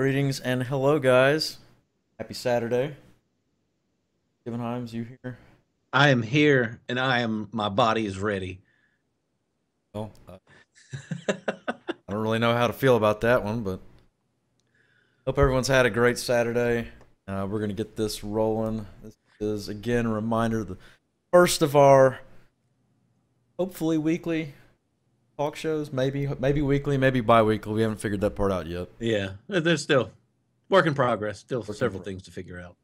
Greetings and hello, guys. Happy Saturday. Kevin Himes, you here? I am here and my body is ready. Well, I don't really know how to feel about that one, but hope everyone's had a great Saturday. We're going to get this rolling. This is, again, a reminder the first of our hopefully weekly talk shows. Maybe weekly, maybe bi weekly. We haven't figured that part out yet. Yeah, there's still work in progress, still Working several for things to figure out.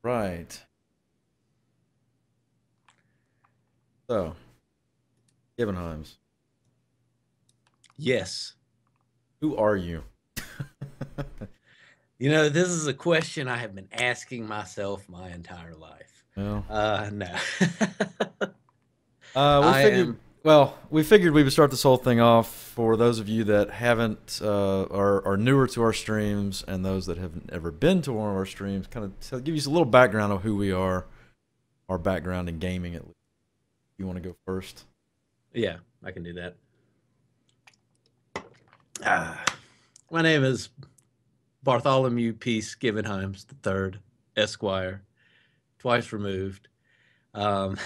Right. So, Kevin Himes, Yes. who are you? This is a question I have been asking myself my entire life. Well, No. We I figured. am Well, we figured we would start this whole thing off for those of you that haven't are newer to our streams and those that haven't ever been to one of our streams. Kind of give you a little background of who we are, our background in gaming. At least, you want to go first? yeah, I can do that. Ah, my name is Bartholomew Peace Givenheims the third, Esquire, twice removed. Um,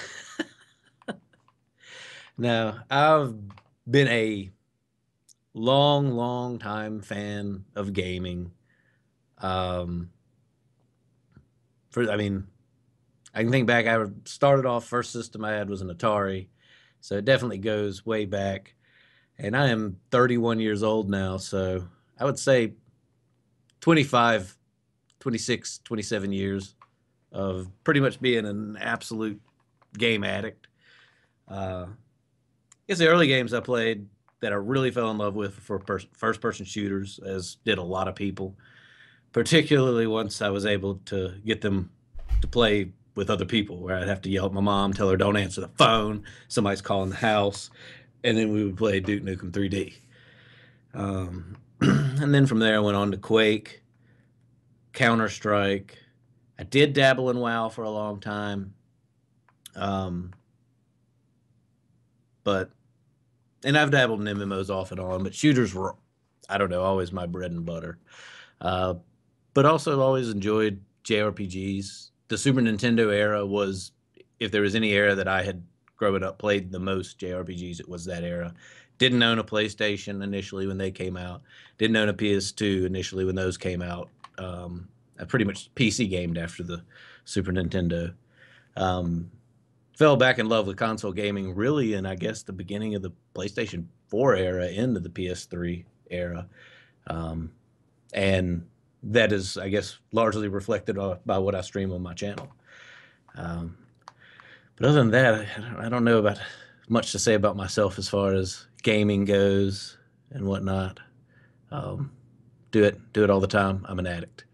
Now, I've been a long time fan of gaming. Um, I can think back. I started off first system I had was an Atari, so it definitely goes way back. And I am 31 years old now, so I would say 25, 26, 27 years of pretty much being an absolute game addict. I guess the early games I played that I really fell in love with for first person shooters, as did a lot of people, particularly once I was able to get them to play with other people, where I'd have to yell at my mom, tell her don't answer the phone, somebody's calling the house, and then we would play Duke Nukem 3D. And then from there, I went on to Quake, Counter Strike. I did dabble in WoW for a long time, um, but and I've dabbled in MMOs off and on, but shooters were, I don't know, always my bread and butter. Uh, but also always enjoyed JRPGs. The Super Nintendo era was, if there was any era that I had growing up played the most JRPGs, it was that era. Didn't own a PlayStation initially when they came out. Didn't own a PS2 initially when those came out. I pretty much PC gamed after the Super Nintendo. Um, Fell back in love with console gaming really in, I guess, the beginning of the PlayStation 4 era into the PS3 era. Um, and that is, I guess, largely reflected by what I stream on my channel. Um, but other than that, I don't know about much to say about myself as far as gaming goes and whatnot. Um, do it all the time. I'm an addict.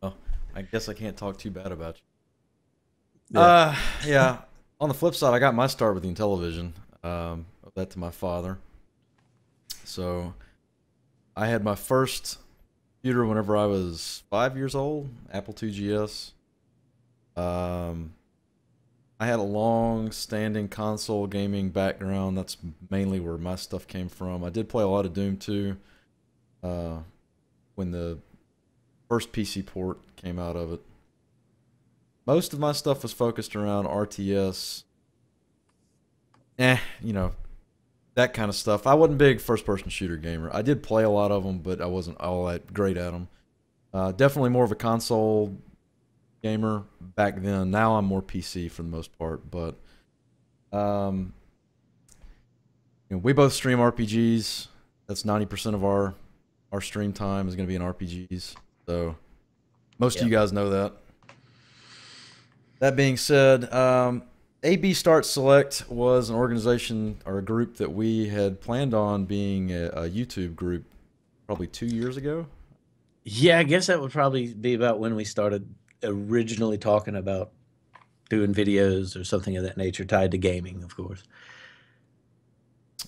Well, I guess I can't talk too bad about you. Yeah. Yeah. On the flip side, I got my start with the Intellivision. Owe that to my father. So I had my first computer whenever I was 5 years old, Apple II GS. Um, I had a long-standing console gaming background. That's mainly where my stuff came from. I did play a lot of Doom 2 uh, when the first PC port came out of it. Most of my stuff was focused around RTS. You know, that kind of stuff. I wasn't a big first-person shooter gamer. I did play a lot of them, but I wasn't all that great at them. Definitely more of a console gamer back then. Now I'm more PC for the most part, but um, we both stream RPGs. That's 90% of our stream time is going to be in RPGs. So most of Yeah. you guys know that. That being said, AB Start Select was an organization or a group that we had planned on being a YouTube group probably 2 years ago. Yeah, I guess that would probably be about when we started originally talking about doing videos or something of that nature tied to gaming, of course.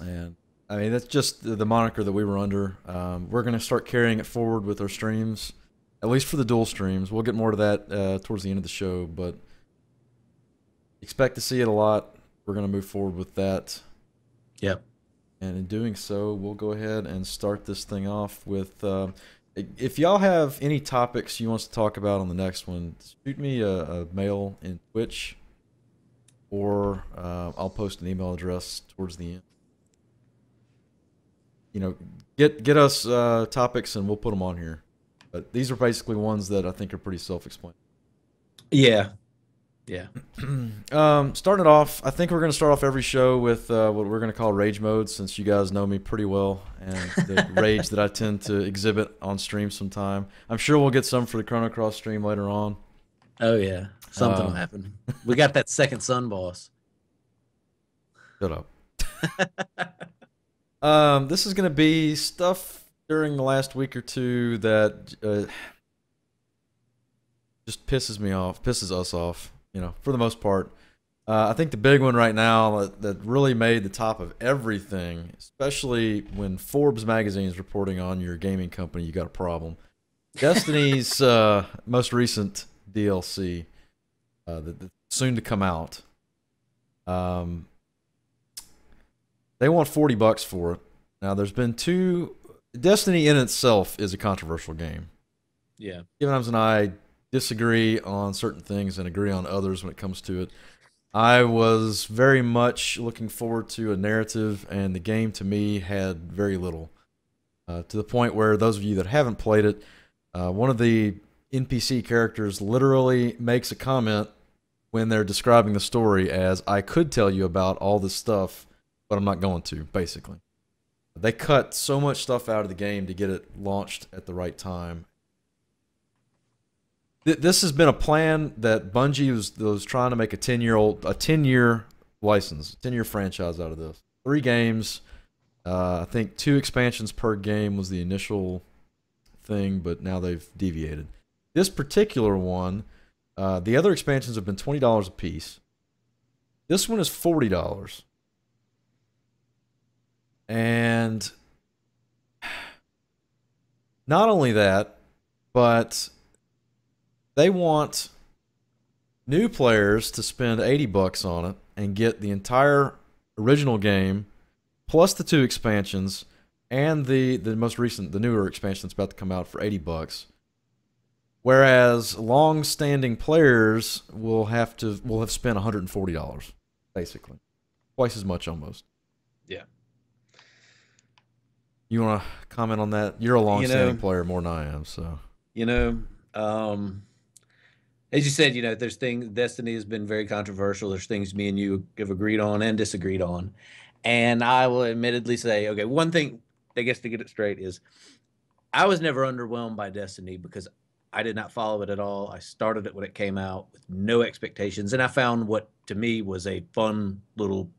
And I mean, that's just the moniker that we were under. We're going to start carrying it forward with our streams, at least for the dual streams. We'll get more to that towards the end of the show, but expect to see it a lot. We're going to move forward with that. Yep. And in doing so, we'll go ahead and start this thing off with. If y'all have any topics you want us to talk about on the next one, shoot me a mail in Twitch, or I'll post an email address towards the end. You know, get us topics and we'll put them on here. But these are basically ones that I think are pretty self-explanatory. Yeah. Yeah. Starting it off, I think we're going to start off every show with what we're going to call rage mode, since you guys know me pretty well and the rage that I tend to exhibit on stream sometime. I'm sure we'll get some for the Chrono Cross stream later on. Oh, yeah. Something will happen. We got that second son boss. Shut up. This is going to be stuff during the last week or two that just pisses us off. You know, for the most part. I think the big one right now that really made the top of everything, especially when Forbes magazine is reporting on your gaming company, you got a problem. Destiny's most recent DLC, that's soon to come out. They want $40 for it. Now, there's been two. Destiny in itself is a controversial game. Yeah. Steven and I disagree on certain things and agree on others when it comes to it. I was very much looking forward to a narrative, and the game to me had very little. To the point where those of you that haven't played it, one of the NPC characters literally makes a comment when they're describing the story as, I could tell you about all this stuff, but I'm not going to, basically. They cut so much stuff out of the game to get it launched at the right time. This has been a plan that Bungie was trying to make a 10-year license, 10-year franchise out of this. 3 games, I think 2 expansions per game was the initial thing, but now they've deviated. This particular one, the other expansions have been $20 a piece. This one is $40. And not only that, but they want new players to spend $80 on it and get the entire original game, plus the 2 expansions, and the most recent, the newer expansion that's about to come out for $80. Whereas long-standing players will have spent $140, basically, twice as much almost. Yeah. You want to comment on that? You're a long-standing player more than I am, so. As you said, there's things, Destiny has been very controversial. There's things me and you have agreed on and disagreed on. And I will admittedly say, okay, one thing, I guess to get it straight, is I was never underwhelmed by Destiny because I did not follow it at all. I started it when it came out with no expectations. And I found what, to me, was a fun little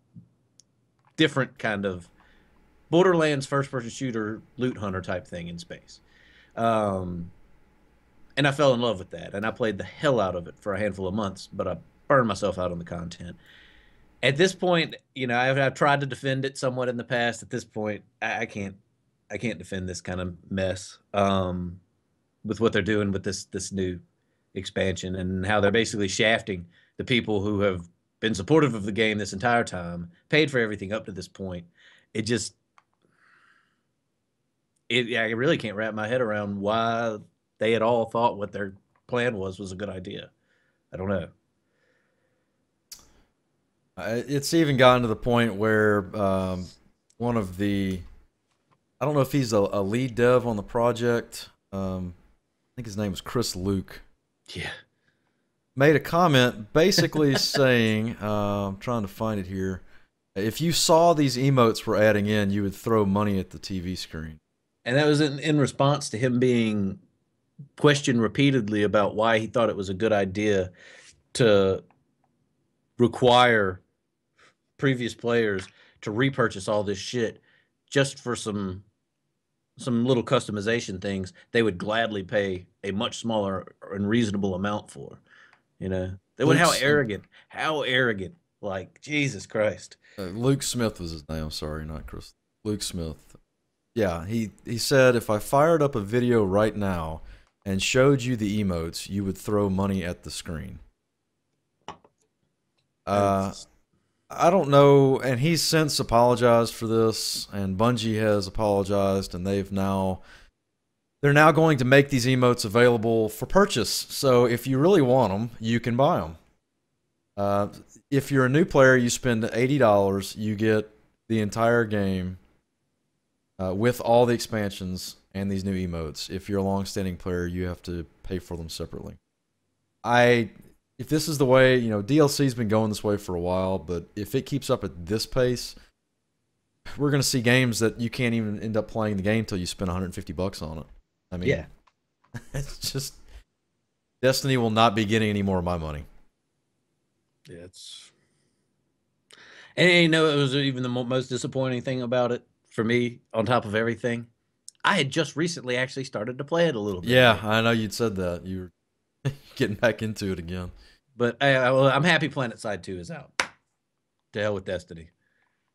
different kind of Borderlands first-person shooter loot hunter type thing in space. And I fell in love with that, and I played the hell out of it for a handful of months, but I burned myself out on the content. At this point, I've tried to defend it somewhat in the past. At this point, I can't defend this kind of mess with what they're doing with this new expansion and how they're basically shafting the people who have been supportive of the game this entire time, paid for everything up to this point. I really can't wrap my head around why they had all thought what their plan was a good idea. I don't know. It's even gotten to the point where one of the, I don't know if he's a lead dev on the project. I think his name is Chris Luke. Yeah. Made a comment basically saying, I'm trying to find it here. If you saw these emotes we're adding in, you would throw money at the TV screen. And that was in response to him being questioned repeatedly about why he thought it was a good idea to require previous players to repurchase all this shit just for some little customization things they would gladly pay a much smaller and reasonable amount for. How arrogant, like, Jesus Christ. Luke Smith was his name. I'm sorry, not Chris. Luke Smith. Yeah, he said, if I fired up a video right now and showed you the emotes, you would throw money at the screen. I don't know, and he's since apologized for this, and Bungie has apologized, and they're now going to make these emotes available for purchase. So if you really want them, you can buy them. If you're a new player, you spend $80, you get the entire game with all the expansions and these new emotes. If you're a long-standing player, you have to pay for them separately. If this is the way, DLC's been going this way for a while, but if it keeps up at this pace, we're going to see games that you can't even end up playing the game until you spend $150 on it. I mean, Yeah. it's just Destiny will not be getting any more of my money. Yeah, and it was even the most disappointing thing about it for me, on top of everything. I had just recently actually started to play it a little bit. Yeah, I know you'd said that. You were getting back into it again. But I'm happy PlanetSide 2 is out. To hell with Destiny.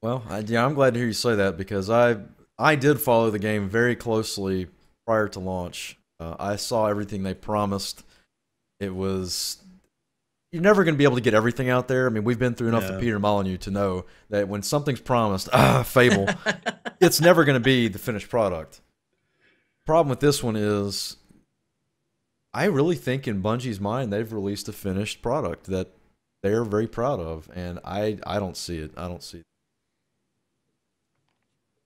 Well, I'm glad to hear you say that, because I did follow the game very closely prior to launch. I saw everything they promised. You're never going to be able to get everything out there. I mean, we've been through enough of Peter Molyneux to know that when something's promised, Fable, it's never going to be the finished product. Problem with this one is, I really think in Bungie's mind, they've released a finished product that they're very proud of, and I don't see it. I don't see it.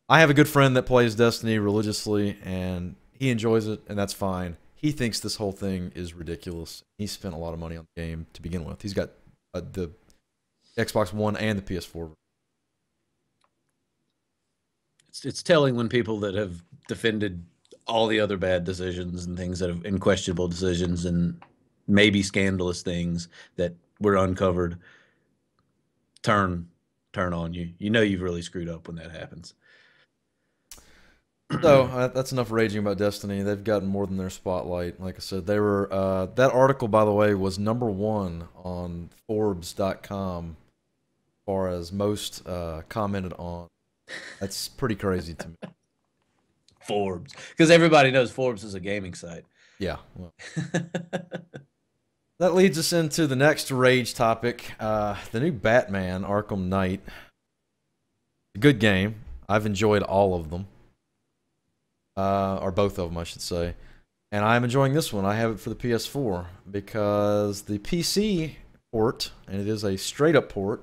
I have a good friend that plays Destiny religiously, and he enjoys it, and that's fine. He thinks this whole thing is ridiculous. He spent a lot of money on the game to begin with. He's got the Xbox One and the PS4. It's telling when people that have defended all the other bad decisions and things that have in questionable decisions and maybe scandalous things that were uncovered turn on you. You know you've really screwed up when that happens. So that's enough raging about Destiny. They've gotten more than their spotlight. Like I said, they were that article, by the way, was #1 on Forbes.com as far as most commented on. That's pretty crazy to me. Forbes, because everybody knows Forbes is a gaming site. Yeah. Well. That leads us into the next rage topic, the new Batman Arkham Knight. A good game. I've enjoyed all of them. Or both of them, I should say. And I'm enjoying this one. I have it for the PS4 because the PC port, and it is a straight-up port,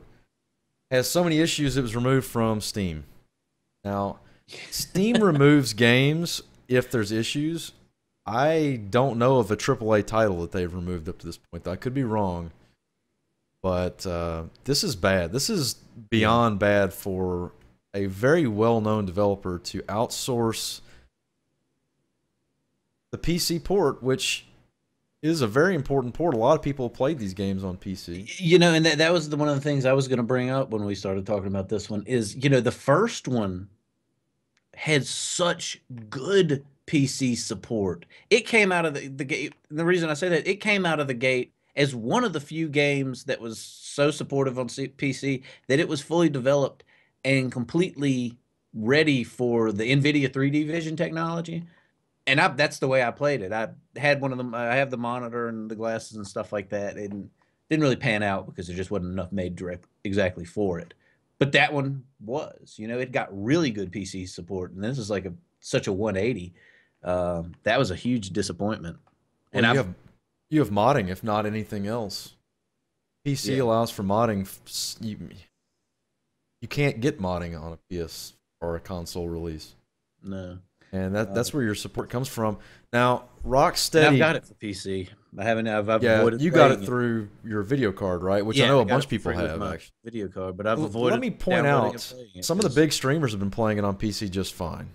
has so many issues it was removed from Steam. Now, Steam removes games if there's issues. I don't know of a AAA title that they've removed up to this point. I could be wrong. But this is bad. This is beyond bad for a very well-known developer to outsource the PC port, which is a very important port. A lot of people played these games on PC. And that was one of the things I was going to bring up when we started talking about this one is, the first one had such good PC support. It came out of the gate. The reason I say that, it came out of the gate as one of the few games that was so supportive on PC that it was fully developed and completely ready for the NVIDIA 3D vision technology. And that's the way I played it. I had one of them. I have the monitor and the glasses and stuff like that. It didn't really pan out because there just wasn't enough made exactly for it. But that one was, it got really good PC support, and this is like such a 180. That was a huge disappointment. Well, and you have modding, if not anything else. PC allows for modding. You can't get modding on a PS or a console release. No. And that's where your support comes from. Now, Rocksteady. I've got it for PC. I haven't. I've avoided. You got it through your video card, right? Which I know a bunch of people have actually. Video card, but I've avoided. Let me point out, some of the big streamers have been playing it on PC just fine.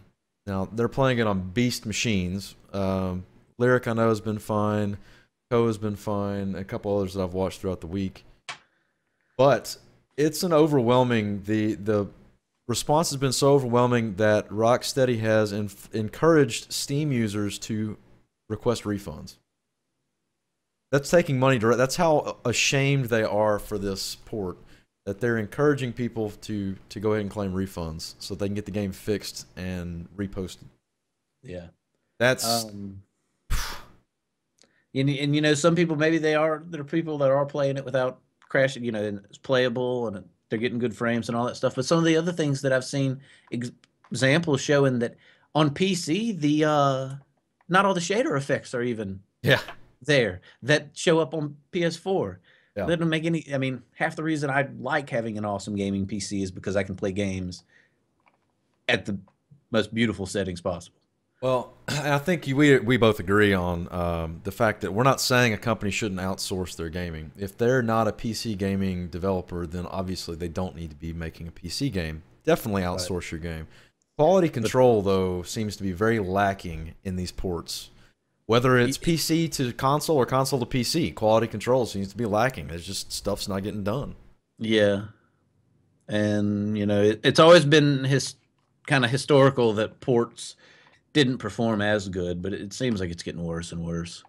Now they're playing it on beast machines. Lyric, I know, has been fine. Ko has been fine. A couple others that I've watched throughout the week. But it's an overwhelming. The response has been so overwhelming that Rocksteady has encouraged Steam users to request refunds. That's taking money direct. That's how ashamed they are for this port, that they're encouraging people to go ahead and claim refunds so they can get the game fixed and reposted. Yeah. That's and some people, maybe there are people that are playing it without crashing, and it's playable and they're getting good frames and all that stuff. But some of the other things that I've seen examples showing that on PC, the not all the shader effects are even Yeah. there that show up on PS4. Yeah. That don't make any. I mean, half the reason I like having an awesome gaming PC is because I can play games at the most beautiful settings possible. Well, I think we both agree on the fact that we're not saying a company shouldn't outsource their gaming. If they're not a PC gaming developer, then obviously they don't need to be making a PC game. Definitely outsource your game. Quality control, though, seems to be very lacking in these ports. Whether it's PC to console or console to PC, quality control seems to be lacking. There's just stuff's not getting done. Yeah, and you know it's always been kind of historical that ports didn't perform as good, but it seems like it's getting worse and worse.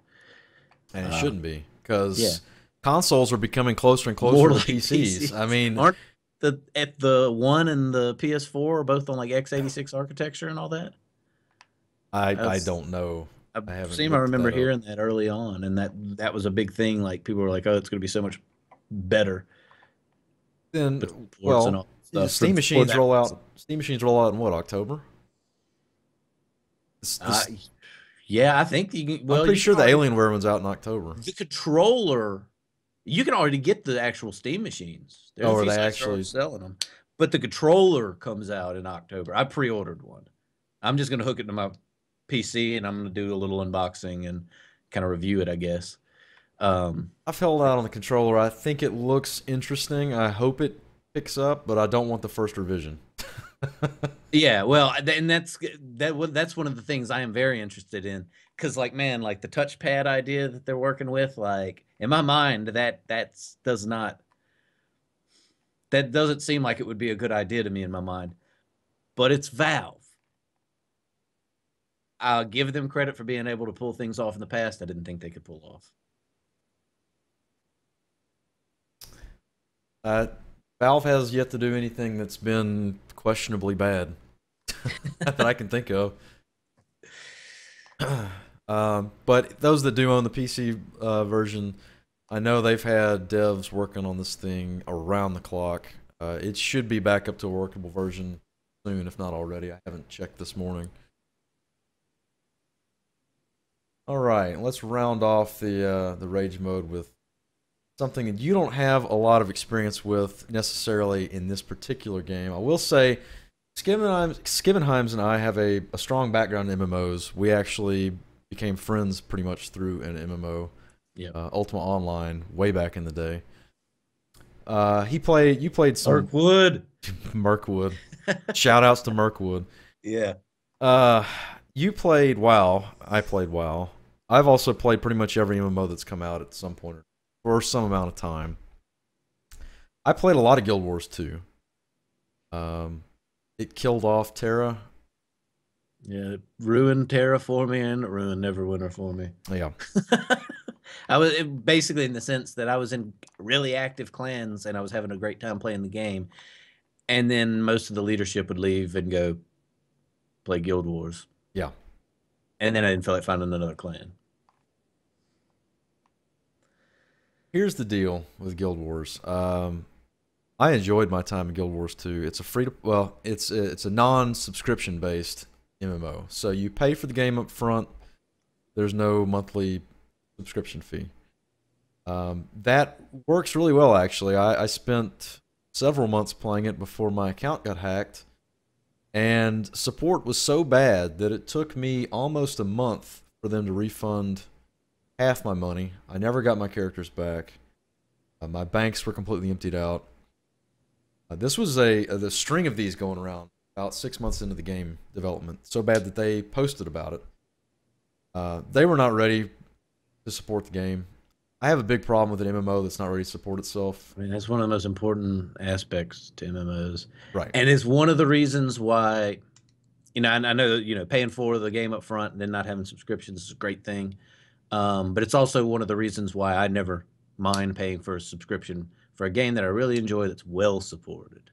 And it shouldn't be, because yeah. consoles are becoming closer and closer to PCs. I mean, aren't the One and the PS4 are both on like x86 architecture and all that? I don't know. I remember hearing that early on, and that was a big thing. Like people were like, "Oh, it's going to be so much better." Then, well, Steam machines roll out. Steam machines roll out in what, October? Yeah, I think you can. Well, I'm pretty sure the Alienware one's out in October. The controller, you can already get the actual Steam machines. Are they actually selling them? But the controller comes out in October. I pre-ordered one. I'm just going to hook it to my PC, and I'm going to do a little unboxing and kind of review it, I guess. I've held out on the controller. I think it looks interesting. I hope it picks up, but I don't want the first revision. Yeah, well, and that's one of the things I am very interested in, because like, man, like the touchpad idea that they're working with, like in my mind, that doesn't seem like it would be a good idea to me in my mind. But it's Valve. I'll give them credit for being able to pull things off in the past I didn't think they could pull off. Valve has yet to do anything that's been questionably bad that I can think of. But those that do own the PC version, I know they've had devs working on this thing around the clock. It should be back up to a workable version soon, if not already. I haven't checked this morning. All right, let's round off the rage mode with something that you don't have a lot of experience with necessarily in this particular game. I will say, Skivenheims and I have a strong background in MMOs. We actually became friends pretty much through an MMO, Ultima Online, way back in the day. You played some Mirkwood. Mirkwood. Shout outs to Mirkwood. Yeah. You played WoW. I played WoW. I've also played pretty much every MMO that's come out at some point for some amount of time. I played a lot of Guild Wars 2. It killed off Terra. Yeah, it ruined Terra for me, and it ruined Neverwinter for me. Yeah. I was basically in the sense that I was in really active clans, and I was having a great time playing the game. And then most of the leadership would leave and go play Guild Wars. Yeah. And then I didn't feel like finding another clan. Here's the deal with Guild Wars. I enjoyed my time in Guild Wars 2. It's a non-subscription based MMO. So you pay for the game up front. There's no monthly subscription fee. That works really well, actually. I spent several months playing it before my account got hacked. And support was so bad that it took me almost a month for them to refund half my money. I never got my characters back. My banks were completely emptied out. This was the string of these going around about 6 months into the game development. So bad that they posted about it. They were not ready to support the game. I have a big problem with an MMO that's not ready to support itself. I mean, that's one of the most important aspects to MMOs. Right. And it's one of the reasons why, I know that, paying for the game up front and then not having subscriptions is a great thing. But it's also one of the reasons why I never mind paying for a subscription for a game that I really enjoy that's well supported.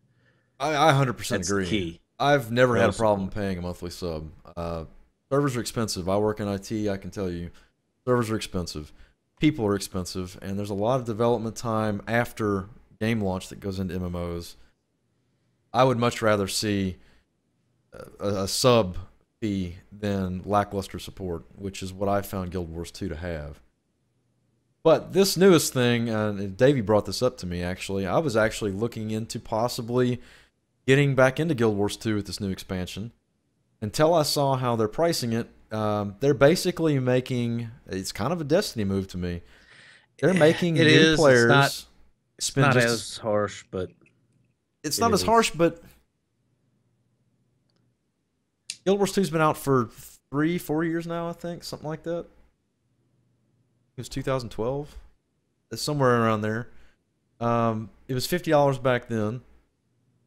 I 100% agree. Key. I've never had a problem paying a monthly sub. Servers are expensive. I work in IT. I can tell you, servers are expensive. People are expensive, and there's a lot of development time after game launch that goes into MMOs, I would much rather see a sub fee than lackluster support, which is what I found Guild Wars 2 to have. But this newest thing, and Davey brought this up to me actually, I was actually looking into possibly getting back into Guild Wars 2 with this new expansion. Until I saw how they're pricing it, they're basically making, it's kind of a Destiny move to me. They're making new players it's not as harsh, but it's not as harsh, but Guild Wars 2's been out for 3-4 years now, I think, something like that. It was 2012. It's somewhere around there. It was $50 back then.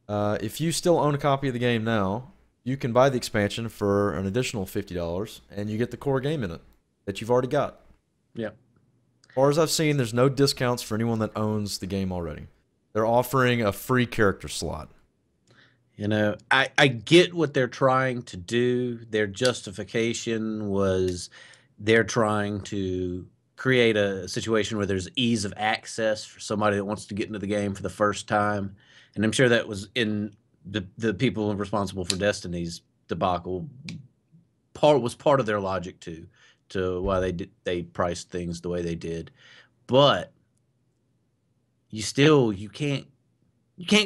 If you still own a copy of the game now, you can buy the expansion for an additional $50, and you get the core game in it that you've already got. Yeah. As far as I've seen, there's no discounts for anyone that owns the game already. They're offering a free character slot. You know, I get what they're trying to do. Their justification was they're trying to create a situation where there's ease of access for somebody that wants to get into the game for the first time. And I'm sure that was in the people responsible for Destiny's debacle. Was part of their logic too, to why they priced things the way they did. But you can't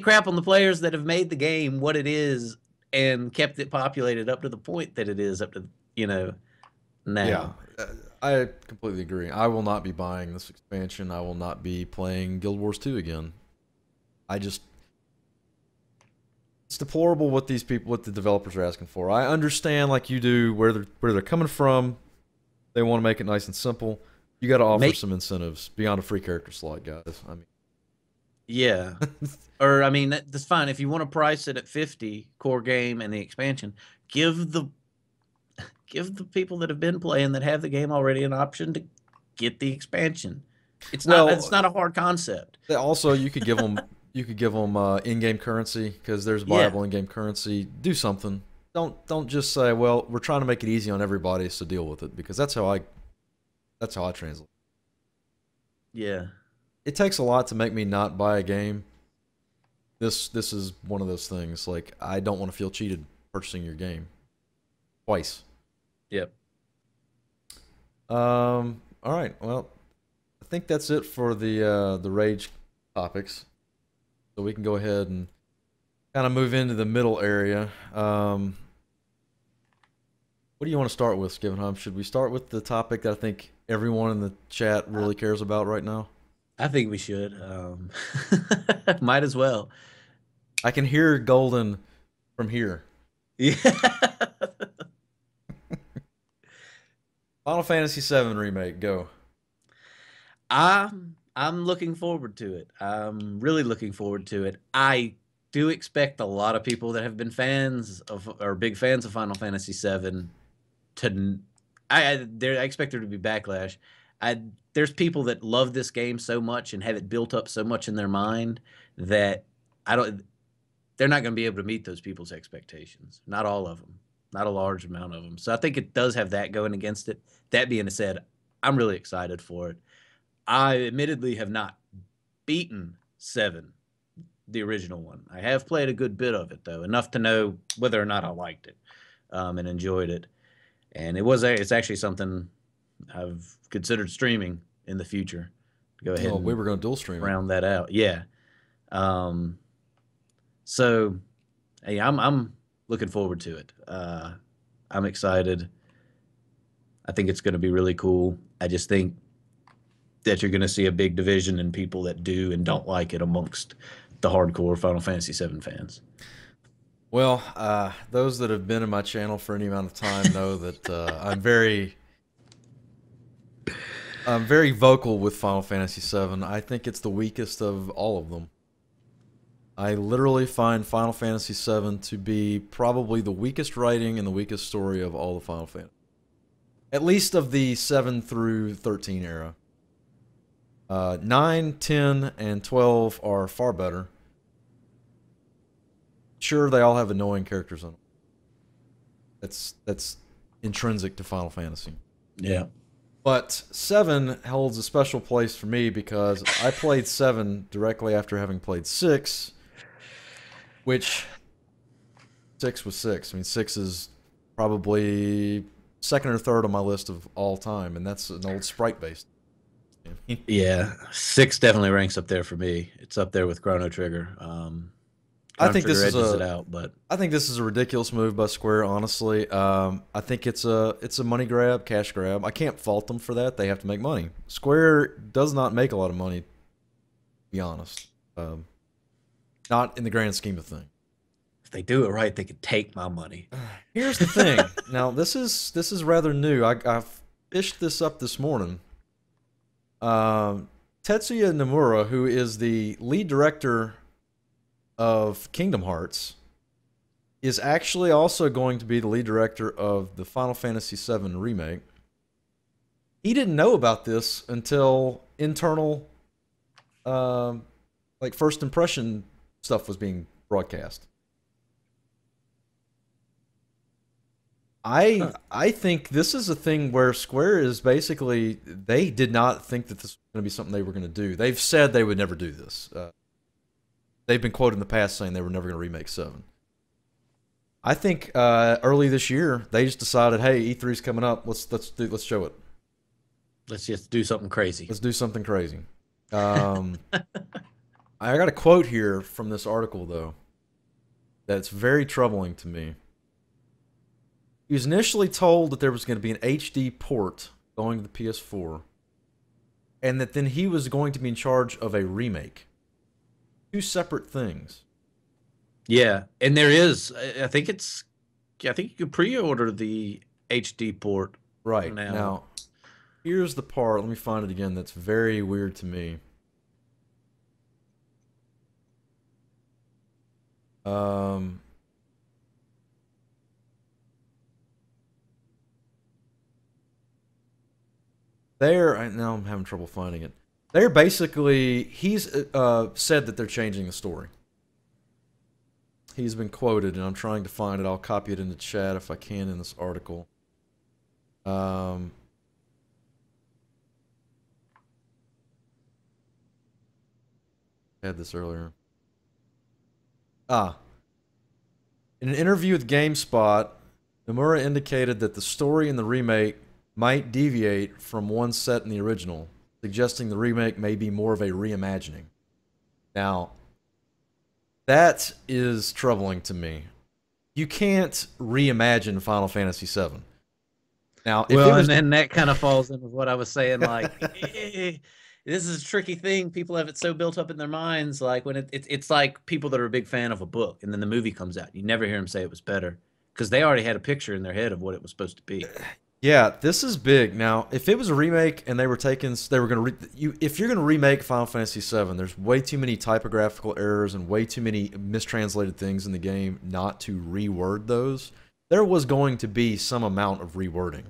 crap on the players that have made the game what it is and kept it populated up to the point that it is up to, now. Yeah, I completely agree. I will not be buying this expansion. I will not be playing Guild Wars 2 again. It's deplorable what the developers are asking for. I understand, like you do, where they're coming from. They want to make it nice and simple. You got to offer some incentives beyond a free character slot, guys. I mean, yeah. Or, I mean, that's fine. If you want to price it at 50 core game and the expansion, give the people that have been playing that have the game already an option to get the expansion. It's not a hard concept. Also, you could give them in-game currency, because there's viable in-game currency. Do something. Don't just say, well, we're trying to make it easy on everybody, so deal with it, because that's how I translate. Yeah. It takes a lot to make me not buy a game. This is one of those things. Like, I don't want to feel cheated purchasing your game twice. Yep. All right. Well, I think that's it for the rage topics. So we can go ahead and kind of move into the middle area. What do you want to start with, Skivingholm? Should we start with the topic that I think everyone in the chat really cares about right now? I think we should. Might as well. I can hear Golden from here. Yeah. Final Fantasy VII Remake, go. I'm looking forward to it. I'm really looking forward to it. I do expect a lot of people that have been fans of or big fans of Final Fantasy VII I expect there to be backlash. There's people that love this game so much and have it built up so much in their mind that they're not going to be able to meet those people's expectations. Not all of them. Not a large amount of them. So I think it does have that going against it. That being said, I'm really excited for it. I admittedly have not beaten 7, the original one. I have played a good bit of it, though, enough to know whether or not I liked it and enjoyed it. And it's actually something I've considered streaming in the future. Go ahead. We were going to dual stream. Round that out, yeah. So, hey, I'm looking forward to it. I'm excited. I think it's going to be really cool. I just think that you're going to see a big division in people that do and don't like it amongst the hardcore Final Fantasy VII fans. Well, those that have been in my channel for any amount of time know that I'm very vocal with Final Fantasy VII. I think it's the weakest of all of them. I literally find Final Fantasy VII to be probably the weakest writing and the weakest story of all the Final Fantasy. At least of the 7 through 13 era. 9, 10, and 12 are far better. Sure, they all have annoying characters in them. That's intrinsic to Final Fantasy. Yeah. But 7 holds a special place for me because I played 7 directly after having played 6, which 6 was 6. I mean, 6 is probably second or third on my list of all time, and that's an old sprite based. Yeah, 6 definitely ranks up there for me. It's up there with Chrono Trigger. I Chrono think this Trigger is edges it a out, but I think this is a ridiculous move by Square. Honestly, I think it's a money grab, cash grab. I can't fault them for that. They have to make money. Square does not make a lot of money, to be honest. Um, Not in the grand scheme of things. if they do it right, they could take my money. Here's the thing. Now this is rather new. I fished this up this morning. Tetsuya Nomura, who is the lead director of Kingdom Hearts, is actually also going to be the lead director of the Final Fantasy VII remake. He didn't know about this until internal, um, like first impression stuff was being broadcast. I Huh. I think this is a thing where Square is basically they did not think that this was going to be something they were going to do. They've said they would never do this. They've been quoted in the past saying they were never going to remake 7. I think early this year they just decided, hey, E3's coming up. Let's show it. Let's just do something crazy. Let's do something crazy. Um, I got a quote here from this article though that's very troubling to me. He was initially told that there was going to be an HD port going to the PS4, and that then he was going to be in charge of a remake. Two separate things. Yeah, and there is. I think you can pre-order the HD port Right. now. Now, here's the part. Let me find it again. That's very weird to me. Um, now I'm having trouble finding it. They're basically he's said that they're changing the story. He's been quoted, and I'm trying to find it. I'll copy it into chat if I can in this article. Um, I had this earlier. Ah, in an interview with GameSpot, Nomura indicated that the story in the remake might deviate from one set in the original, suggesting the remake may be more of a reimagining. Now, that is troubling to me. You can't reimagine Final Fantasy VII. Now, if it Well, and was then that kind of falls in with what I was saying. Like, this is a tricky thing. People have it so built up in their minds. Like when it's like people that are a big fan of a book, and then the movie comes out. You never hear them say it was better because they already had a picture in their head of what it was supposed to be. Yeah, this is big. Now, if it was a remake and they were going to if you're going to remake Final Fantasy VII, there's way too many typographical errors and way too many mistranslated things in the game not to reword those. There was going to be some amount of rewording.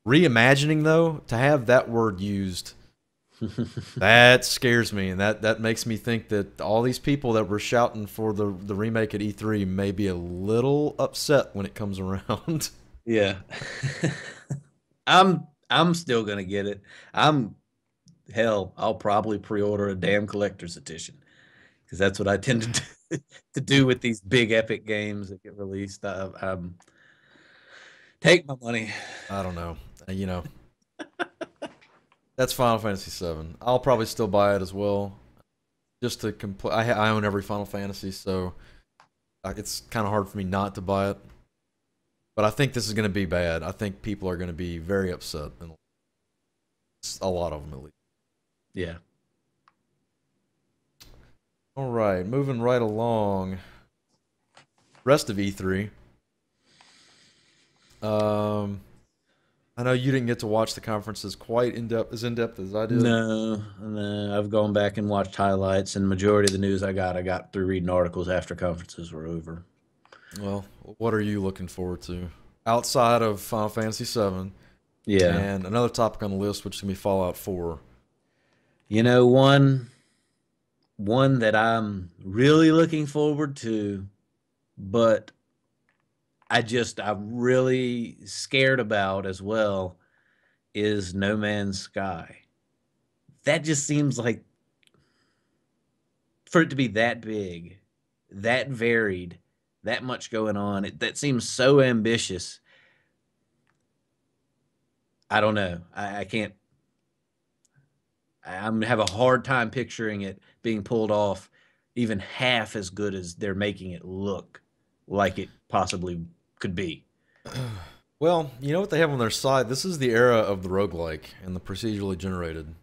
Reimagining though, to have that word used, that scares me, and that makes me think that all these people that were shouting for the remake at E3 may be a little upset when it comes around. Yeah. I'm still gonna get it. I'm hell, I'll probably pre-order a damn collector's edition because that's what I tend to to do with these big epic games that get released. Take my money. I don't know. You know, that's Final Fantasy VII. I'll probably still buy it as well, just to complete. I own every Final Fantasy, so it's kind of hard for me not to buy it. But I think this is going to be bad. I think people are going to be very upset, and a lot of them at least. Yeah. All right, moving right along. Rest of E3. Um, I know you didn't get to watch the conferences quite in depth as I did. No, I've gone back and watched highlights, and majority of the news I got through reading articles after conferences were over. Well, what are you looking forward to outside of Final Fantasy VII? Yeah. And another topic on the list, which is gonna be Fallout 4. You know, one that I'm really looking forward to, but I'm really scared about as well is No Man's Sky. That just seems like, for it to be that big, that varied, that much going on, that seems so ambitious. I don't know. I can't. I'm have a hard time picturing it being pulled off even half as good as they're making it look like it possibly could be. Well, you know what they have on their side? This is the era of the roguelike and the procedurally generated.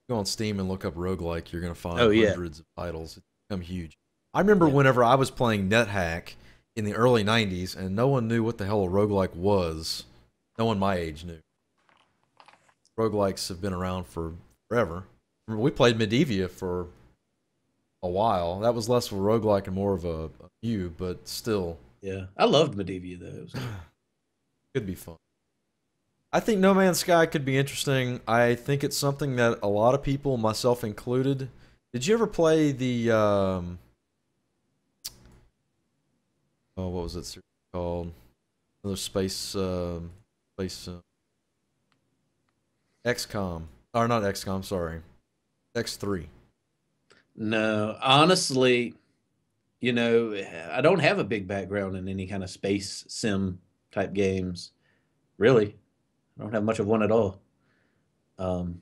Go on Steam and look up roguelike, you're going to Oh find yeah, hundreds of titles. It's become huge. I remember yeah, whenever I was playing NetHack in the early 90s and no one knew what the hell a roguelike was. No one my age knew. Roguelikes have been around for forever. Remember, we played Medivia for a while. That was less of a roguelike and more of a view, but still, yeah. I loved Medivia though. It was good. could be fun. I think No Man's Sky could be interesting. I think it's something that a lot of people, myself included. Did you ever play the oh, what was it series called? Another space XCOM. Or not XCOM, sorry. X3. No, honestly, I don't have a big background in any kind of space sim type games. Really, I don't have much of one at all. Um,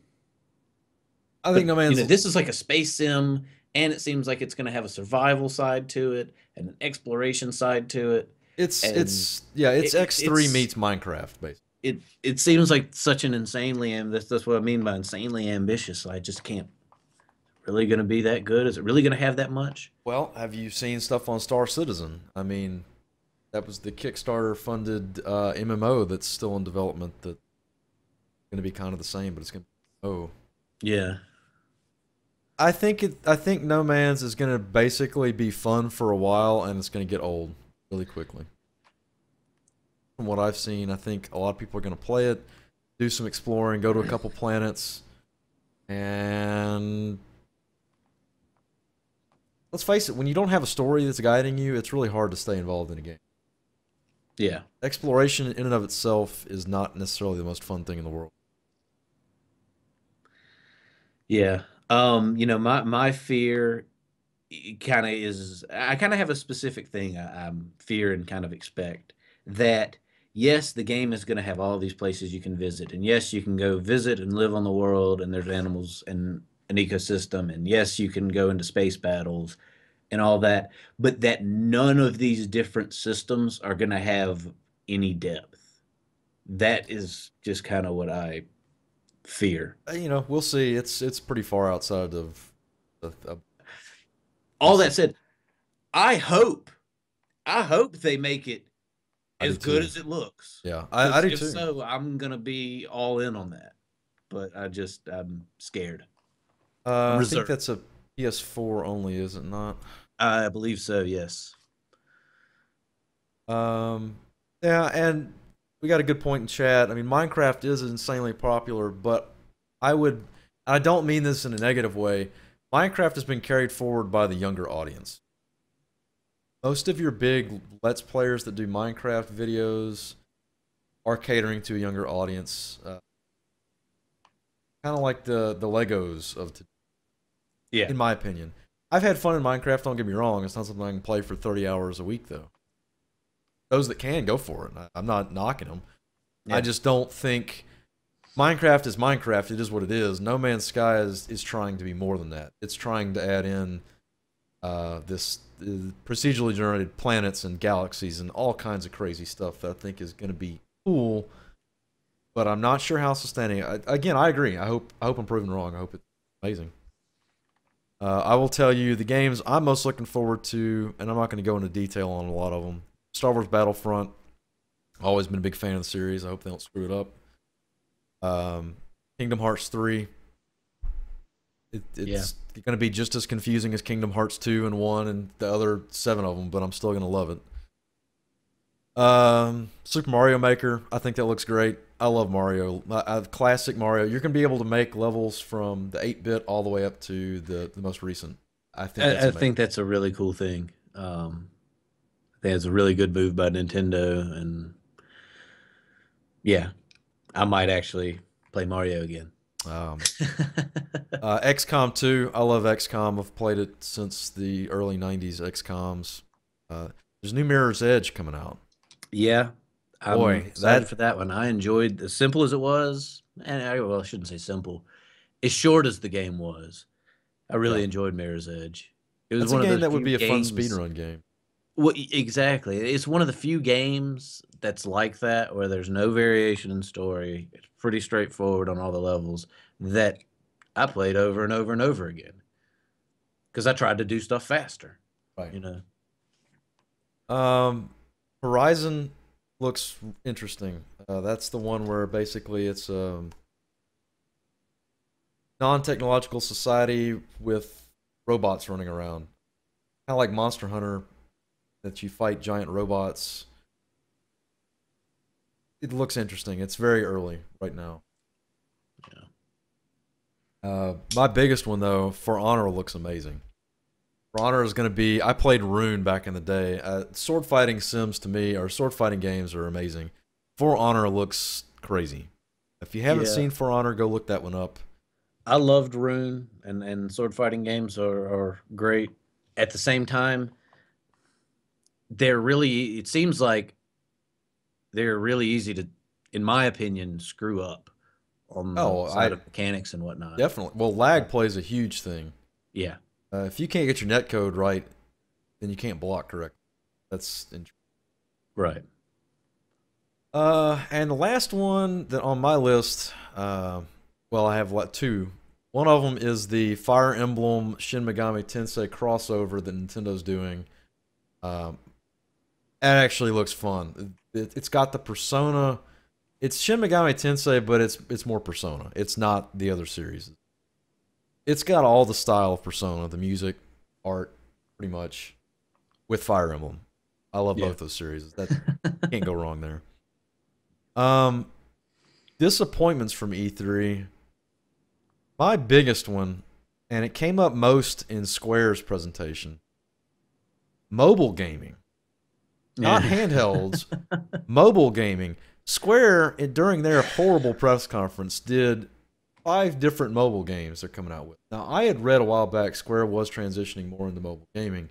I think but No Man's this is like a space sim, and it seems like it's going to have a survival side to it and an exploration side to it, and it's yeah, it's X3 it's meets Minecraft basically. it seems like such an insanely that's what I mean by insanely ambitious. I just can't. Really going to be that good? Is it really going to have that much? Well, have you seen stuff on Star Citizen? I mean, that was the Kickstarter funded MMO that's still in development that's going to be kind of the same, but it's going to be oh. Yeah. I think No Man's is going to basically be fun for a while and it's going to get old really quickly. From what I've seen, I think a lot of people are going to play it, do some exploring, go to a couple planets, and let's face it, when you don't have a story that's guiding you, it's really hard to stay involved in a game. Yeah. Exploration in and of itself is not necessarily the most fun thing in the world. Yeah. My fear kind of is I kind of have a specific thing I'm fear and kind of expect that yes, the game is going to have all these places you can visit, and yes, you can go visit and live on the world, and there's animals and an ecosystem, and yes, you can go into space battles and all that, but that none of these different systems are going to have any depth. That is just kind of what I fear. You know, we'll see. It's pretty far outside of All that said, I hope I hope they make it I do as good too. as it looks. Yeah, I Because do if too. so, I'm gonna be all in on that. But I'm scared. I'm I think reserved. that's a PS4 only, is it not? I believe so. Yes. Um, yeah, and we got a good point in chat. I mean, Minecraft is insanely popular, but I don't mean this in a negative way. Minecraft has been carried forward by the younger audience. Most of your big Let's Players that do Minecraft videos are catering to a younger audience, kind of like the Legos of today, Yeah. in my opinion. I've had fun in Minecraft, don't get me wrong. It's not something I can play for 30 hours a week, though. Those that can, go for it. I'm not knocking them. I Yeah. just don't think Minecraft is Minecraft. It is what it is. No Man's Sky is trying to be more than that. It's trying to add in this procedurally generated planets and galaxies and all kinds of crazy stuff that I think is going to be cool. But I'm not sure how sustaining. Again, I agree. I hope I'm proven wrong. I hope it's amazing. I will tell you the games I'm most looking forward to, and I'm not going to go into detail on a lot of them. Star Wars Battlefront. Always been a big fan of the series. I hope they don't screw it up. Kingdom Hearts 3. Yeah. It's going to be just as confusing as Kingdom Hearts 2 and 1 and the other 7 of them, but I'm still going to love it. Super Mario Maker. I think that looks great. I love Mario. Classic Mario. You're going to be able to make levels from the 8-bit all the way up to the most recent. I think that's I amazing. think that's a really cool thing. I think it's a really good move by Nintendo, and yeah, I might actually. Play Mario again. Um, XCOM 2. I love XCOM. I've played it since the early 90s XCOMs. There's new Mirror's Edge coming out. Yeah, I'm Boy, excited that for that one. I enjoyed as simple as it was, and well, I shouldn't say simple. As short as the game was, I yeah, really enjoyed Mirror's Edge. It was that's a one of game those that would few be a fun games. speedrun game. Well, exactly. It's one of the few games that's like that where there's no variation in story. It's pretty straightforward on all the levels that I played over and over and over again because I tried to do stuff faster. Right. You know. Um, Horizon looks interesting. That's the one where basically it's non-technological society with robots running around, kind of like Monster Hunter, that you fight giant robots. It looks interesting. It's very early right now. My biggest one though, For Honor, looks amazing. For Honor is going to be. I played Rune back in the day. Sword fighting sims to me, or sword fighting games, are amazing. For Honor looks crazy. If you haven't Yeah. seen For Honor, go look that one up. I loved Rune and sword fighting games are great. At the same time, they're really it seems like they're really easy to, in my opinion, screw up on the Oh, side I of mechanics and whatnot. definitely. Well, lag plays a huge thing. Yeah. If you can't get your net code right, then you can't block correctly. That's Right. and the last one that on my list, well, I have what two. One of them is the Fire Emblem Shin Megami Tensei crossover that Nintendo's doing. Um, that actually looks fun. It's got the Persona. It's Shin Megami Tensei, but it's more Persona. It's not the other series. It's got all the style of Persona, the music, art, pretty much, with Fire Emblem. I love Yeah. both those series. That can't go wrong there. Um, Disappointments from E3. My biggest one, and it came up most in Square's presentation. Mobile gaming, not Yeah. handhelds. Mobile gaming. Square, during their horrible press conference, did 5 different mobile games they're coming out with. Now, I had read a while back Square was transitioning more into mobile gaming.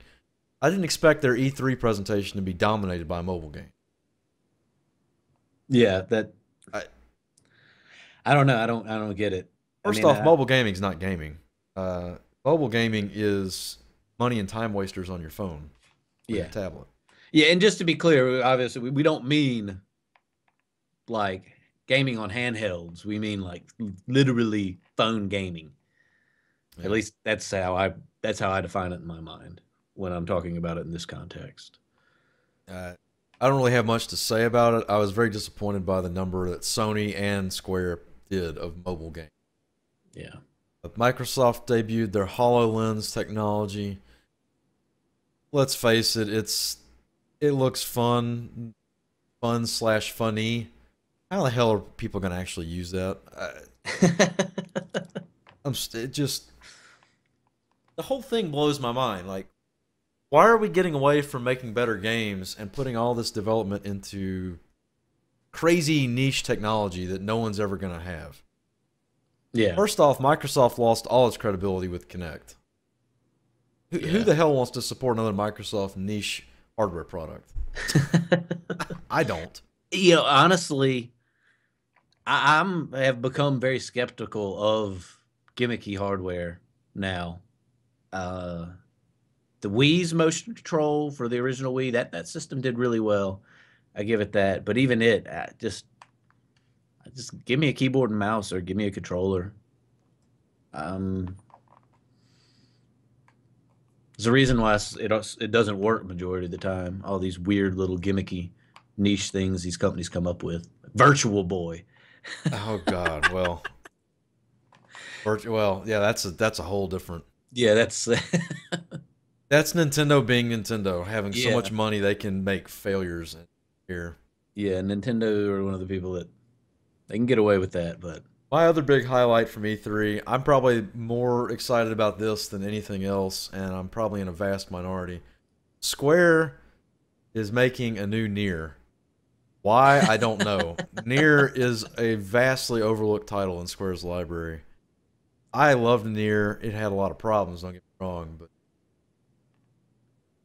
I didn't expect their E3 presentation to be dominated by a mobile game. Yeah, that I, I don't know. I don't get it. I First mean, off, mobile gaming is not gaming. Mobile gaming is money and time wasters on your phone or your yeah. tablet. Yeah, and just to be clear, obviously we don't mean like gaming on handhelds. We mean like literally phone gaming. At Yeah. least that's how I define it in my mind when I'm talking about it in this context. Uh, I don't really have much to say about it. I was very disappointed by the number that Sony and Square did of mobile games. Yeah. Microsoft debuted their HoloLens technology. Let's face it, it looks fun slash funny. How the hell are people going to actually use that? It just the whole thing blows my mind. Like, why are we getting away from making better games and putting all this development into crazy niche technology that no one's ever going to have? Yeah. First off, Microsoft lost all its credibility with Kinect. Who the hell wants to support another Microsoft niche hardware product? I don't. You know, honestly, I have become very skeptical of gimmicky hardware now. Uh, the Wii's motion control for the original Wii, that system did really well. I give it that. But even it, just give me a keyboard and mouse or give me a controller. Um, there's a reason why it doesn't work majority of the time. All these weird little gimmicky niche things these companies come up with. Virtual Boy. Oh God. Well, yeah, that's a whole different. Yeah, that's That's Nintendo being Nintendo, having so yeah. much money they can make failures here. Yeah, Nintendo are one of the people that they can get away with that, but My other big highlight from E3, I'm probably more excited about this than anything else, and I'm probably in a vast minority. Square is making a new Nier. Why? I don't know. Nier is a vastly overlooked title in Square's library. I loved Nier. It had a lot of problems, don't get me wrong, but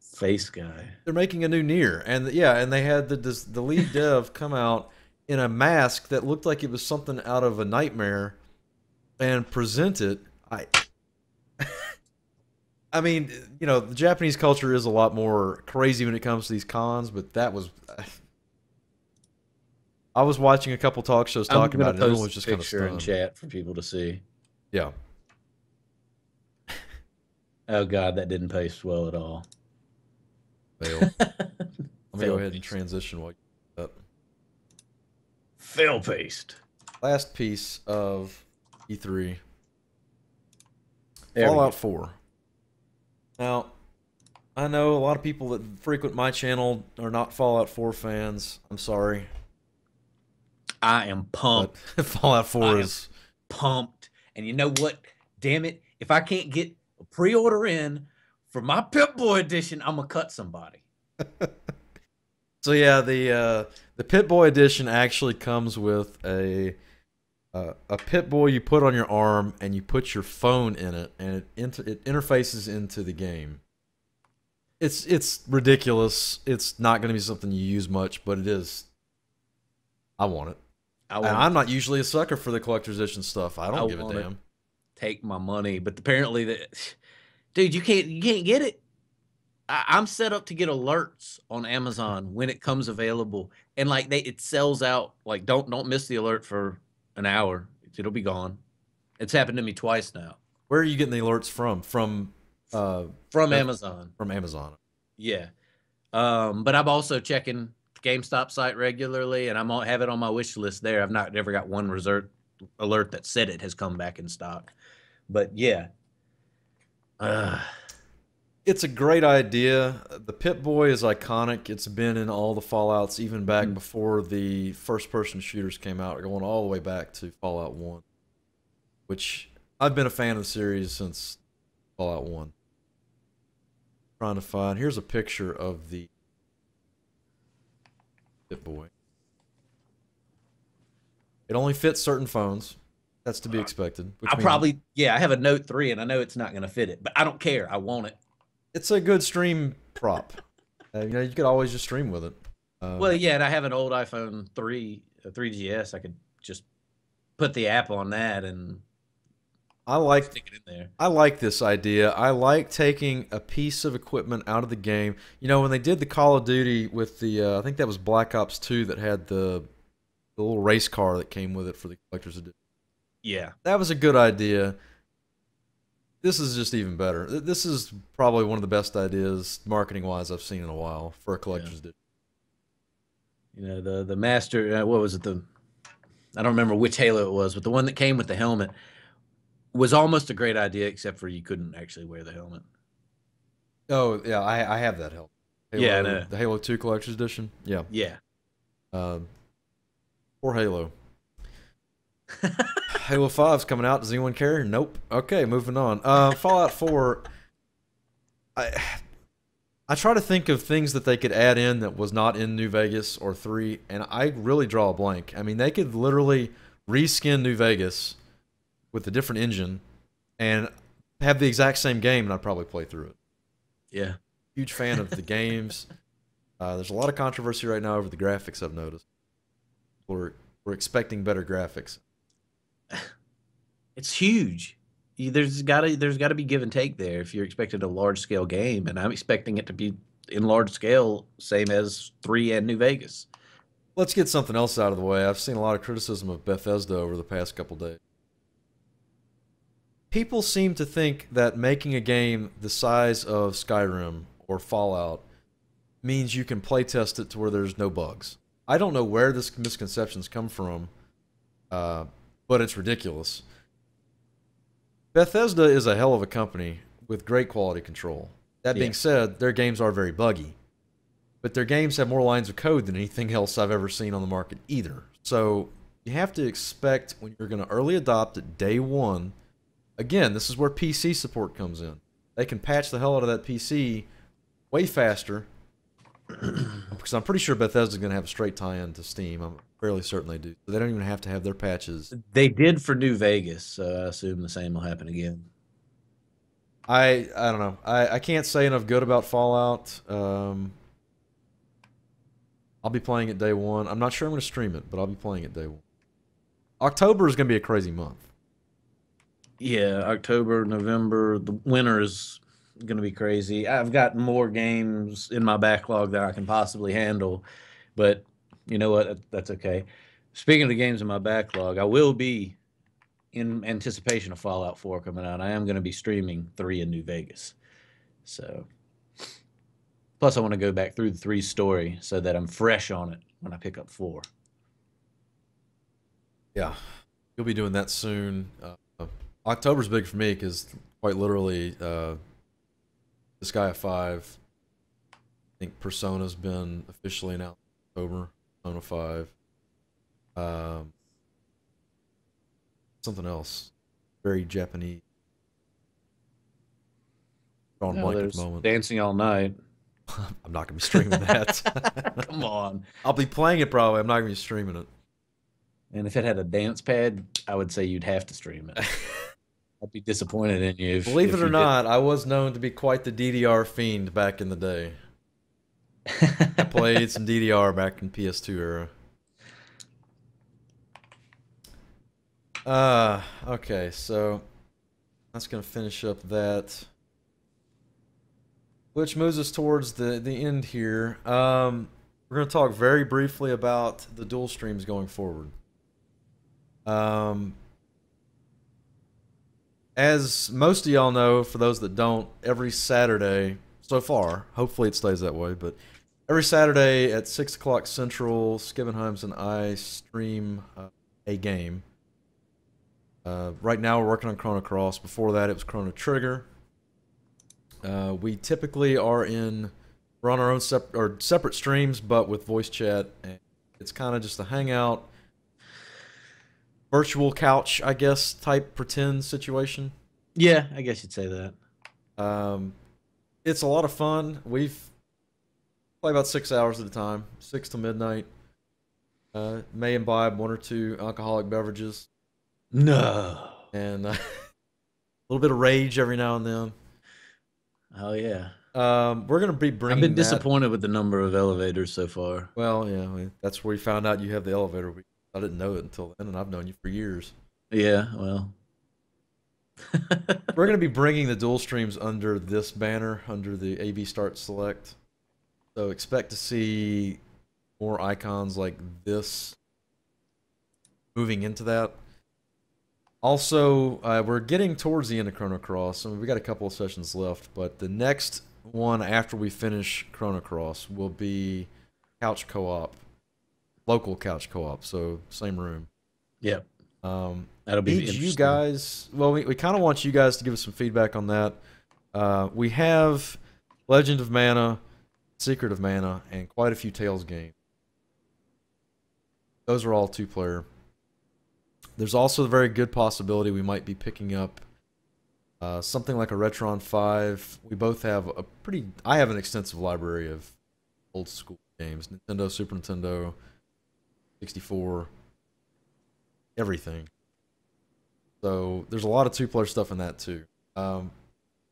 Face guy. they're making a new Nier, and yeah, and they had the lead dev come out in a mask that looked like it was something out of a nightmare, and present it. I mean, you know, the Japanese culture is a lot more crazy when it comes to these cons, but that was. I was watching a couple talk shows I'm talking gonna about it, and everyone post was just a kind of picture in stunned. chat for people to see. Yeah. Oh God, that didn't paste well at all. Fail. Let me go Fail ahead and paste. transition while you do that. Fail paste. Last piece of E3. There we Fallout go. 4. Now, I know a lot of people that frequent my channel are not Fallout 4 fans. I'm sorry, I am but pumped. Fallout I 4 am is pumped. And you know what? Damn it. If I can't get a pre-order in for my Pip-Boy edition, I'm gonna cut somebody. so yeah. The Pit-Boy edition actually comes with a Pit-Boy you put on your arm, and you put your phone in it, and it interfaces into the game. It's ridiculous. It's not going to be something you use much, but it is. I want it. I And want I'm not usually a sucker for the collector's edition stuff. I don't I give a want it. damn. Take my money, but apparently dude, you can't get it. I'm set up to get alerts on Amazon when it comes available, and like it sells out. Like don't miss the alert for an hour. It'll be gone. It's happened to me twice now. Where are you getting the alerts from? From Beth- Amazon. from Amazon. Yeah. But I'm also checking the GameStop site regularly, and have it on my wish list there. I've not ever got one alert that said it has come back in stock. But yeah. It's a great idea. The Pit-Boy is iconic. It's been in all the Fallouts, even back before the first-person shooters came out, going all the way back to Fallout 1, which I've been a fan of the series since Fallout 1. Trying to find. Here's a picture of the Pit-Boy. It only fits certain phones. That's to be expected. Which I means probably, I have a Note 3 and I know it's not going to fit it, but I don't care. I want it. it's a good stream prop. You know, you could always just stream with it. Well, yeah, and I have an old iPhone 3, a 3GS. I could just put the app on that and stick it in there. I like this idea. I like taking a piece of equipment out of the game. You know, when they did the Call of Duty with the, I think that was Black Ops 2 that had the little race car that came with it for the collector's edition. Yeah. That was a good idea. This is just even better. This is probably one of the best ideas, marketing-wise, I've seen in a while for a collector's edition. You know, the master, what was it? I don't remember which Halo it was, but the one that came with the helmet was almost a great idea, except for you couldn't actually wear the helmet. Oh, yeah, I have that helmet. Yeah, I know. The Halo 2 collector's edition. Yeah. Yeah. Poor Halo. Halo 5's coming out. Does anyone care? Nope. Okay, moving on. Fallout 4. I try to think of things that they could add in that was not in New Vegas or 3, and I really draw a blank. I mean, they could literally reskin New Vegas with a different engine and have the exact same game, and I'd probably play through it. Yeah. Huge fan of the games. There's a lot of controversy right now over the graphics, I've noticed. We're expecting better graphics. It's huge. There's got to be give and take there if you're expecting a large scale game, and I'm expecting it to be in large scale, same as 3 and New Vegas. Let's get something else out of the way. I've seen a lot of criticism of Bethesda over the past couple days. People seem to think that making a game the size of Skyrim or Fallout means you can playtest it to where there's no bugs. I don't know where this misconceptions come from, but it's ridiculous. Bethesda is a hell of a company with great quality control. That being said, their games are very buggy. But their games have more lines of code than anything else I've ever seen on the market either. So you have to expect when you're going to early adopt it day one. Again, this is where PC support comes in. They can patch the hell out of that PC way faster Because I'm pretty sure Bethesda's going to have a straight tie-in to Steam. I'm fairly certain they do. So they don't even have to have their patches. They did for New Vegas, so I assume the same will happen again. I don't know. I can't say enough good about Fallout. I'll be playing it day one. I'm not sure I'm going to stream it, but I'll be playing it day one. October is going to be a crazy month. Yeah, October, November, the winter is going to be crazy. I've got more games in my backlog that I can possibly handle, but you know what? That's okay. Speaking of the games in my backlog, I will be in anticipation of Fallout 4 coming out. I am going to be streaming 3 in New Vegas. So, plus I want to go back through the 3 story so that I'm fresh on it when I pick up 4. Yeah, you'll be doing that soon. October's big for me because quite literally, Disgaea 5. I think Persona's been officially announced in October. Persona 5. Something else. Very Japanese. Drawing blank at the moment. Dancing All Night. I'm not going to be streaming that. Come on. I'll be playing it probably. I'm not going to be streaming it. And if it had a dance pad, I would say you'd have to stream it. I'd be disappointed in you. Believe it or not, I was known to be quite the DDR fiend back in the day. I played some DDR back in PS2 era. Okay, so that's gonna finish up that. Which moves us towards the end here. We're gonna talk very briefly about the dual streams going forward. As most of y'all know, for those that don't, every Saturday so far, hopefully it stays that way, but every Saturday at 6 o'clock Central, Skivinghimes and I stream a game. Right now we're working on Chrono Cross. Before that it was Chrono Trigger. We typically we're on our own separate streams, but with voice chat. And it's kind of just a hangout, virtual couch, I guess, type pretend situation. Yeah, I guess you'd say that. It's a lot of fun. We've played about 6 hours at a time, 6 to midnight. May imbibe 1 or 2 alcoholic beverages. No. And a little bit of rage every now and then. Oh yeah. We're gonna be bringing. I've been disappointed with the number of elevators so far. Well, yeah, that's where we found out you have the elevator. I didn't know it until then, and I've known you for years. Yeah, well. We're gonna be bringing the dual streams under this banner, under the AV Start Select. So expect to see more icons like this moving into that. Also, we're getting towards the end of Chrono Cross. I mean, we got a couple of sessions left, but the next one after we finish Chrono Cross will be couch co-op, local couch co-op, so same room. Yep. That'll be interesting. You guys, well, we kind of want you guys to give us some feedback on that. We have Legend of Mana, Secret of Mana, and quite a few Tales games. Those are all 2-player. There's also a very good possibility we might be picking up something like a Retron 5. We both have I have an extensive library of old school games. Nintendo, Super Nintendo, 64, everything. So there's a lot of 2-player stuff in that too.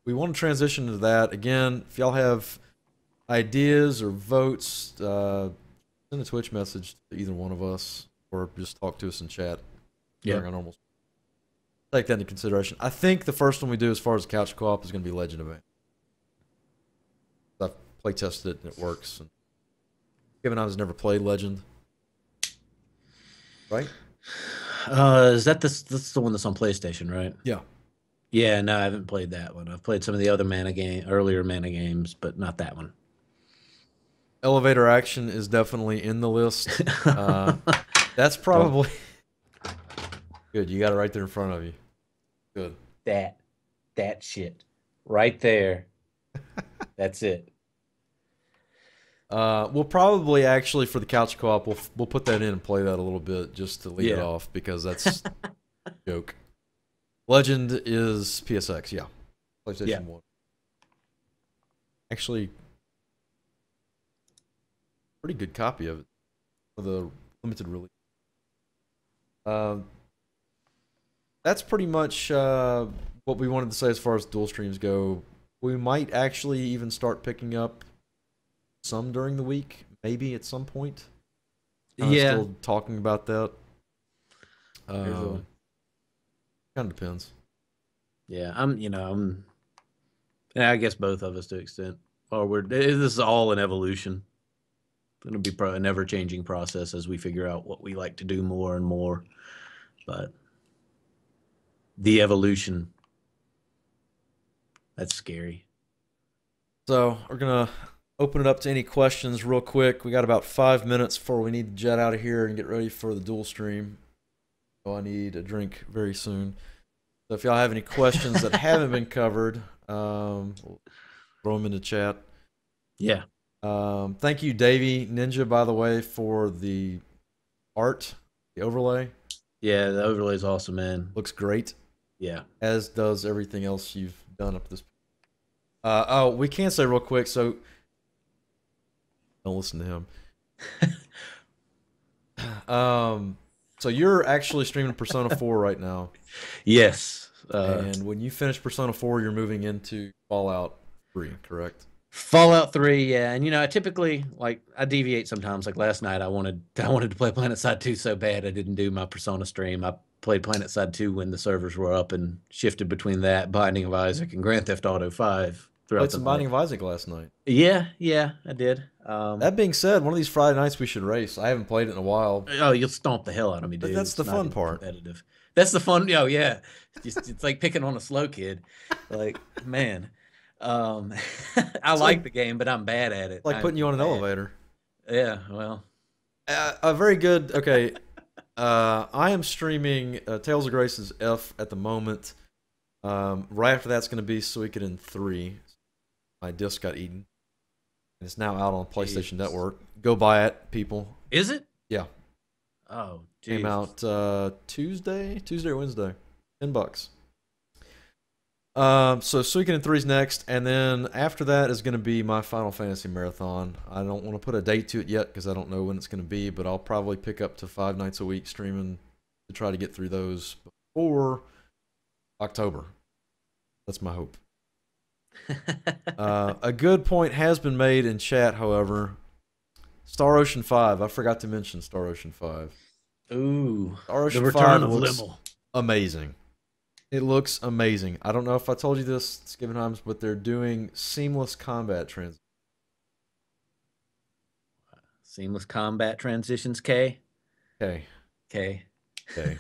We want to transition to that. Again, if y'all have ideas or votes, send a Twitch message to either one of us or just talk to us in chat. Yeah, normal. Take that into consideration. I think the first one we do as far as couch co-op is going to be Legend of Mana. I've play tested it and it works. And Kevin and I has never played Legend, right? Is that that's the one that's on PlayStation, right? Yeah. Yeah, no, I haven't played that one. I've played some of the other earlier Mana games, but not that one. Elevator Action is definitely in the list. That's probably good. You got it right there in front of you. Good. That shit right there. That's it. We'll probably actually for the couch co-op we'll put that in and play that a little bit just to lead it off because that's a joke. Legend is PSX, yeah. PlayStation 1. Actually, pretty good copy of it for the limited release. Um, that's pretty much what we wanted to say as far as dual streams go. We might actually even start picking up some during the week, maybe at some point. Yeah, Still talking about that. Kind of depends. yeah. Yeah, I guess both of us to an extent. Or this is all an evolution. It'll be a never changing process as we figure out what we like to do more and more. But the evolution, that's scary. So we're gonna open it up to any questions real quick. We got about 5 minutes before we need to jet out of here and get ready for the dual stream. So I need a drink very soon. So if y'all have any questions that haven't been covered, throw them in the chat. Yeah. Thank you, Davey Ninja, by the way, for the art, the overlay. Yeah, the overlay is awesome, man. Looks great. Yeah. As does everything else you've done up to this point. Oh, we can say real quick, so don't listen to him. So you're actually streaming Persona 4 right now. Yes. And when you finish Persona 4, you're moving into Fallout 3, correct? Fallout 3, yeah. And I typically I deviate sometimes. Like last night I wanted to play PlanetSide 2 so bad I didn't do my Persona stream. I played PlanetSide 2 when the servers were up and shifted between that, Binding of Isaac, and Grand Theft Auto 5 throughout Played the some night. Binding of Isaac last night. Yeah, I did. That being said, one of these Friday nights we should race. I haven't played it in a while. Oh, you'll stomp the hell out of me, dude. But that's the fun part. Competitive. That's the fun. Oh, yeah. It's like picking on a slow kid. Like, man. I like the game, but I'm bad at it. Like putting you on an elevator. Yeah, well. A very good. Okay. I am streaming Tales of Grace's F at the moment. Right after that's going to be Suikoden 3. My disc got eaten. And it's now out on PlayStation Network. Go buy it, people. Is it? Yeah. Oh, geez. Came out Tuesday or Wednesday. $10. So Suikoden 3 is next, and then after that is going to be my Final Fantasy marathon. I don't want to put a date to it yet because I don't know when it's going to be, but I'll probably pick up to 5 nights a week streaming to try to get through those before October. That's my hope. A good point has been made in chat, however. Star Ocean 5. I forgot to mention Star Ocean 5. Ooh. Star Ocean the 5 return of looks Limmel. amazing. It looks amazing. I don't know if I told you this, Skivenheims, but they're doing seamless combat transitions. Seamless combat transitions, K? Okay. K. Okay.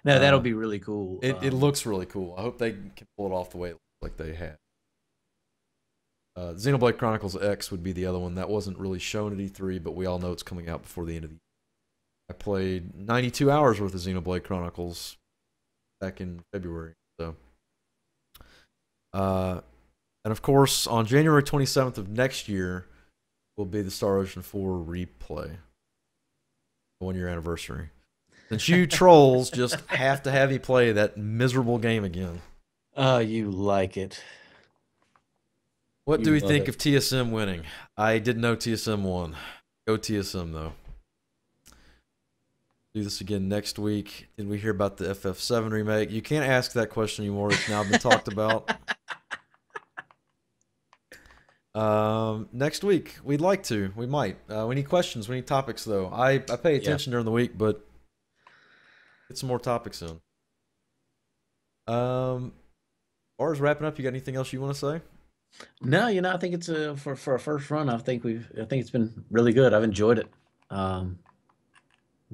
No, that'll be really cool. It looks really cool. I hope they can pull it off the way it looks like they had. Xenoblade Chronicles X would be the other one. That wasn't really shown at E3, but we all know it's coming out before the end of the year. I played 92 hours worth of Xenoblade Chronicles back in February. So, and of course, on January 27th of next year will be the Star Ocean 4 replay. 1-year anniversary. Since you trolls just have to have you play that miserable game again. Oh, you like it. What do we think of TSM winning? I didn't know TSM won. Go TSM, though. Do this again next week. Did we hear about the FF7 remake? You can't ask that question anymore. It's now been talked about. Next week, we'd like to. We might. We need questions. We need topics, though. I pay attention during the week, but get some more topics in. As far as wrapping up, you got anything else you want to say? No, I think it's for a first run. I think it's been really good. I've enjoyed it.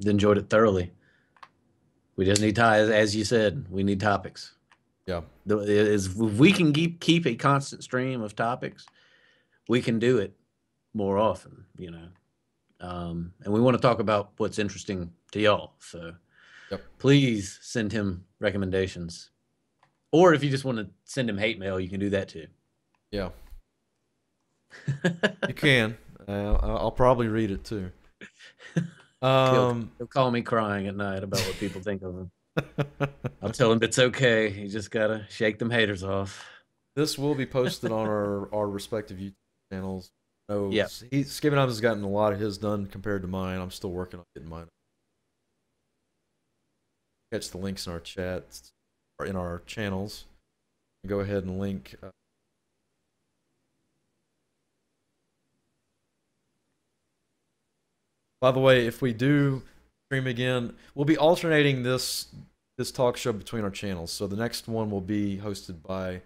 Enjoyed it thoroughly. We just need as you said, we need topics. Yeah. If we can keep a constant stream of topics, we can do it more often, and we want to talk about what's interesting to y'all. So please send him recommendations. Or if you just want to send him hate mail, you can do that too. Yeah. You can. I'll probably read it too. He'll call me crying at night about what people think of him. I'll tell him it's okay. You just gotta shake them haters off. This will be posted on our respective YouTube channels No, Yeah. Skibbenham has gotten a lot of his done compared to mine. I'm still working on getting mine. Catch the links in our chats or in our channels. Go ahead and link. By the way, if we do stream again, we'll be alternating this talk show between our channels. So the next one will be hosted by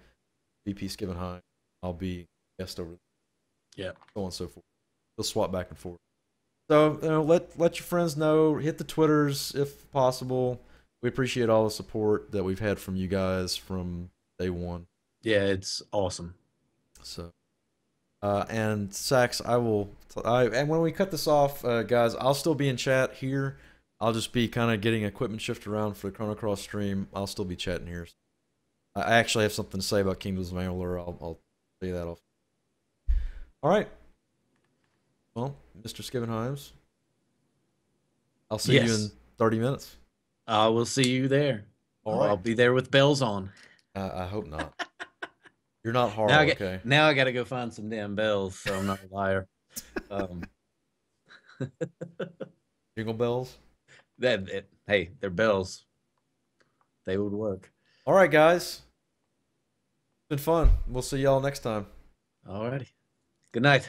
VP Skibbenheim. I'll be guest over. Yeah. So on and so forth. We'll swap back and forth. So let your friends know. Hit the Twitters if possible. We appreciate all the support that we've had from you guys from day one. Yeah, it's awesome. So, and Sax, and when we cut this off, guys, I'll still be in chat here. I'll just be kind of getting equipment shifted around for the Chrono Cross stream. I'll still be chatting here. I actually have something to say about Kingdoms of Amalur. I'll say that off. All right. Well, Mr. Skibbenheims, I'll see you in 30 minutes. I will see you there. All right. I'll be there with bells on. I hope not. You're not hard, okay? Now I got to go find some damn bells, so I'm not a liar. Jingle bells? Hey, they're bells. They would work. All right, guys. It's been fun. We'll see y'all next time. All righty. Good night.